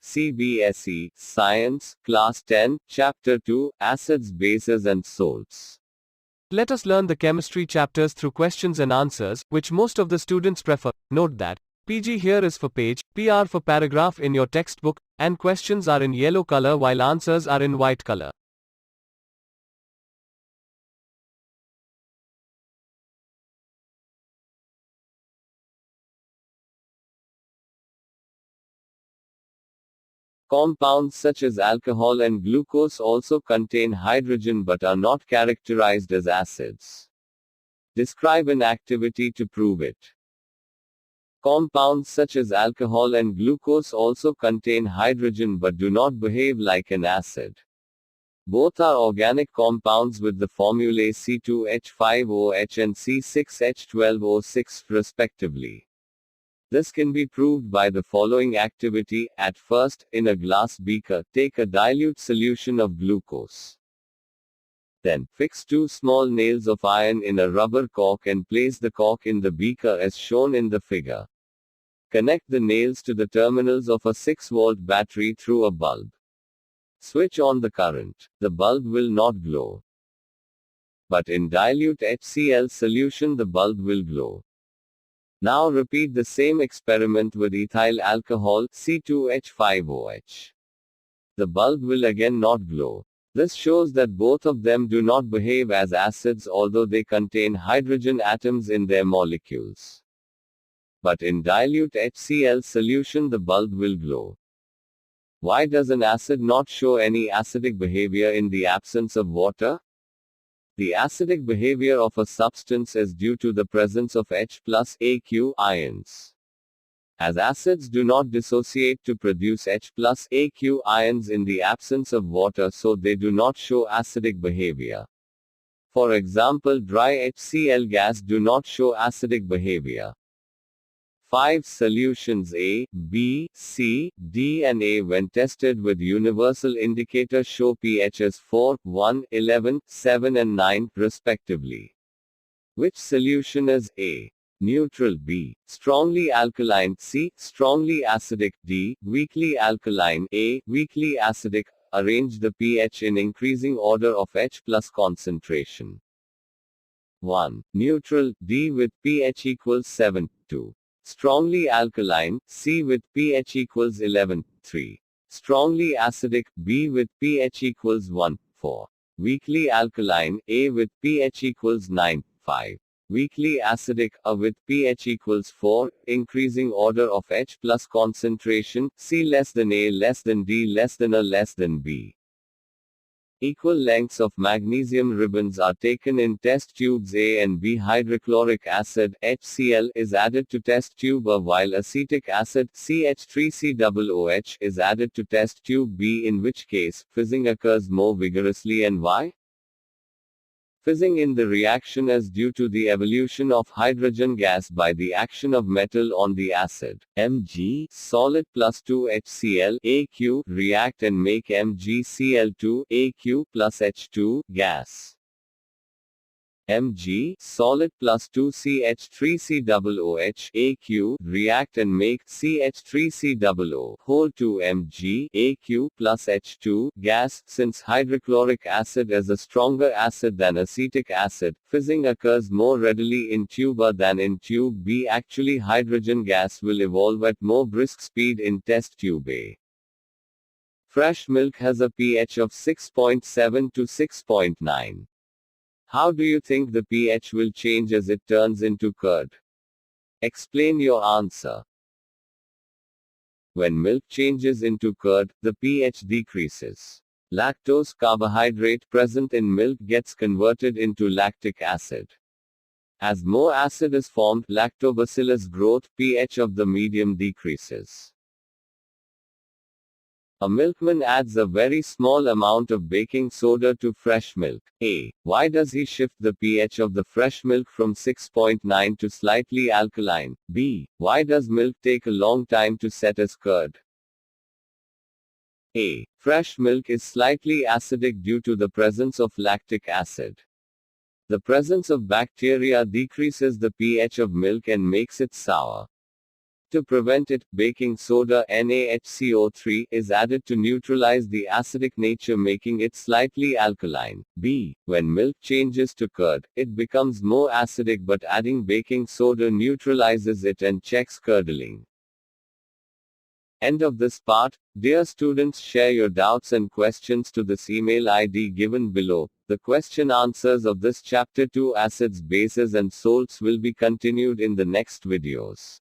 CBSE, Science, Class 10, Chapter 2, Acids, Bases and Salts. Let us learn the chemistry chapters through questions and answers, which most of the students prefer. Note that PG here is for page, PR for paragraph in your textbook, and questions are in yellow color while answers are in white color. Compounds such as alcohol and glucose also contain hydrogen but are not characterized as acids. Describe an activity to prove it. Compounds such as alcohol and glucose also contain hydrogen but do not behave like an acid. Both are organic compounds with the formulae C2H5OH and C6H12O6, respectively. This can be proved by the following activity. At first, in a glass beaker, take a dilute solution of glucose. Then, fix two small nails of iron in a rubber cork and place the cork in the beaker as shown in the figure. Connect the nails to the terminals of a 6-volt battery through a bulb. Switch on the current. The bulb will not glow. But in dilute HCl solution the bulb will glow. Now repeat the same experiment with ethyl alcohol, C2H5OH. The bulb will again not glow. This shows that both of them do not behave as acids although they contain hydrogen atoms in their molecules. But in dilute HCl solution the bulb will glow. Why does an acid not show any acidic behavior in the absence of water? The acidic behavior of a substance is due to the presence of H plus Aq ions. As acids do not dissociate to produce H plus Aq ions in the absence of water, so they do not show acidic behavior. For example, dry HCl gas do not show acidic behavior. 5 solutions A, B, C, D and A when tested with universal indicator show pHs 4, 1, 11, 7 and 9, respectively. Which solution is A? Neutral B. Strongly alkaline C. Strongly acidic D. Weakly alkaline A. Weakly acidic. Arrange the pH in increasing order of H plus concentration. 1. Neutral D with pH equals 7, 2. Strongly alkaline, C with pH equals 11, 3. Strongly acidic, B with pH equals 1, 4. Weakly alkaline, A with pH equals 9, 5. Weakly acidic, A with pH equals 4, increasing order of H plus concentration, C less than A less than D less than A less than B. Equal lengths of magnesium ribbons are taken in test tubes A and B. Hydrochloric acid, HCl, is added to test tube A while acetic acid, CH3COOH, is added to test tube B, in which case, fizzing occurs more vigorously and why? Fizzing in the reaction is due to the evolution of hydrogen gas by the action of metal on the acid. Mg, solid plus 2HCl, Aq, react and make MgCl2, Aq, plus H2, gas. Mg, solid plus 2CH3COOH, Aq, react and make CH3COO, whole 2 Mg, Aq, plus H2, gas. Since hydrochloric acid is a stronger acid than acetic acid, fizzing occurs more readily in tube A than in tube B. Actually, hydrogen gas will evolve at more brisk speed in test tube A. Fresh milk has a pH of 6.7 to 6.9. How do you think the pH will change as it turns into curd? Explain your answer. When milk changes into curd, the pH decreases. Lactose carbohydrate present in milk gets converted into lactic acid. As more acid is formed, lactobacillus growth, pH of the medium decreases. A milkman adds a very small amount of baking soda to fresh milk. A. Why does he shift the pH of the fresh milk from 6.9 to slightly alkaline? B. Why does milk take a long time to set as curd? A. Fresh milk is slightly acidic due to the presence of lactic acid. The presence of bacteria decreases the pH of milk and makes it sour. To prevent it, baking soda NaHCO3 is added to neutralize the acidic nature, making it slightly alkaline. B. When milk changes to curd, it becomes more acidic, but adding baking soda neutralizes it and checks curdling. End of this part. Dear students, share your doubts and questions to this email ID given below. The question answers of this chapter 2 acids, bases and salts will be continued in the next videos.